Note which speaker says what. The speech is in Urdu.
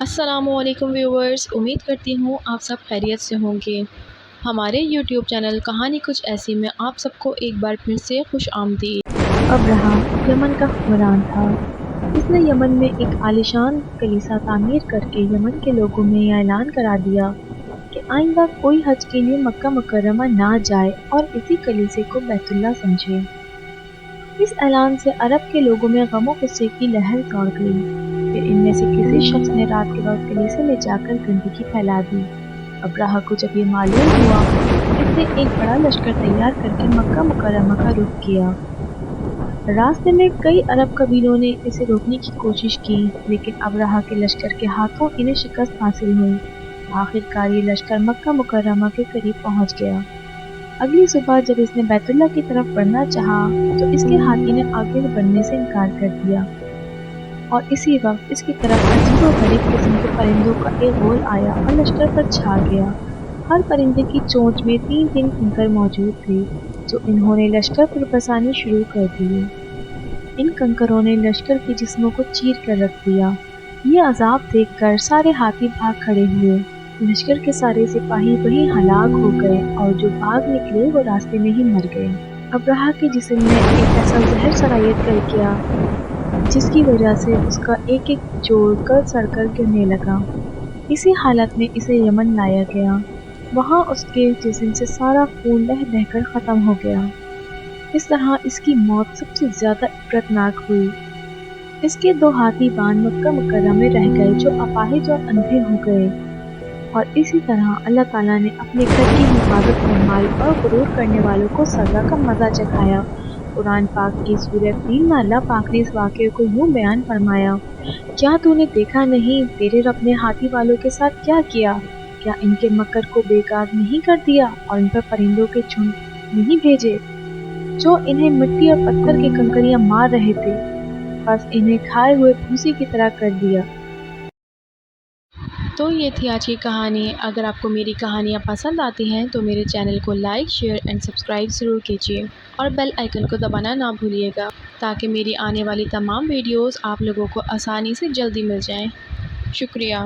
Speaker 1: السلام علیکم ویورز، امید کرتی ہوں آپ سب خیریت سے ہوں گے۔ ہمارے یوٹیوب چینل کہانی کچھ ایسی میں آپ سب کو ایک بار پھر سے خوش آمدید۔
Speaker 2: ابرہہ یمن کا حکمران تھا۔ اس نے یمن میں ایک عالیشان کلیسا تعمیر کر کے یمن کے لوگوں میں یہ اعلان کرا دیا کہ آئندہ کوئی حج کے لیے مکہ مکرمہ نہ جائے اور اسی کلیسے کو بیت اللہ سمجھے۔ اس اعلان سے عرب کے لوگوں میں غم و غصے کی لہر دوڑ گئی۔ پھر ان میں سے کسی شخص نے رات کے وقت کلیسے میں جا کر گندگی پھیلا دی۔ ابرہہ کو جب یہ معلوم ہوا تو اس نے ایک بڑا لشکر تیار کر کے مکہ مکرمہ کا رخ کیا۔ راستے میں کئی عرب قبیلوں نے اسے روکنے کی کوشش کی، لیکن ابرہہ کے لشکر کے ہاتھوں انہیں شکست حاصل ہوئی۔ آخر کار یہ لشکر مکہ مکرمہ کے قریب پہنچ گیا۔ اگلی صبح جب اس نے بیت اللہ کی طرف بڑھنا چاہا تو اس کے ہاتھی نے آگے بڑھنے سے انکار کر دیا، اور اسی وقت اس کی طرف عجیب و غریب قسم کے پرندوں کا ایک غول آیا اور لشکر پر چھا گیا۔ ہر پرندے کی چونچ میں 3 کنکر موجود تھے، جو انہوں نے لشکر پر برسانے شروع کر دیے۔ ان کنکروں نے لشکر کے جسموں کو چیر کر رکھ دیا۔ یہ عذاب دیکھ کر سارے ہاتھی بھاگ کھڑے ہوئے۔ لشکر کے سارے سپاہی وہیں ہلاک ہو گئے اور جو بھاگ نکلے وہ راستے میں ہی مر گئے۔ ابرہہ کے جسم میں ایک ایسا زہر سرایت کر گیا جس کی وجہ سے اس کا ایک ایک جوڑ گل سڑ کر گرنے لگا۔ اسی حالت میں اسے یمن لایا گیا۔ وہاں اس کے جسم سے سارا خون بہہ بہہ کر ختم ہو گیا۔ اس طرح اس کی موت سب سے زیادہ عبرتناک ہوئی۔ اس کے 2 ہاتھی بان مکہ مکرمہ میں رہ گئے جو اپاہج اور اندھے ہو گئے، اور اسی طرح اللہ تعالیٰ نے اپنے گھر کی حفاظت فرمائی اور غرور کرنے والوں کو سزا کا مزہ چکھایا۔ قرآن پاک کی سورہ فیل میں اللہ پاک نے اس واقعے کو یوں بیان فرمایا: کیا تو نے دیکھا نہیں تیرے رب نے ہاتھی والوں کے ساتھ کیا کیا؟ کیا ان کے مکر کو بیکار نہیں کر دیا اور ان پر پرندوں کے جھنڈ نہیں بھیجے جو انہیں مٹی اور پتھر کی کنکریاں مار رہے تھے، بس انہیں کھائے ہوئے بھوسی کی طرح کر دیا۔
Speaker 1: تو یہ تھی آج کی کہانی۔ اگر آپ کو میری کہانیاں پسند آتی ہیں تو میرے چینل کو لائک، شیئر اینڈ سبسکرائب ضرور کیجیے، اور بیل آئیکن کو دبانا نہ بھولیے گا تاکہ میری آنے والی تمام ویڈیوز آپ لوگوں کو آسانی سے جلدی مل جائیں۔ شکریہ۔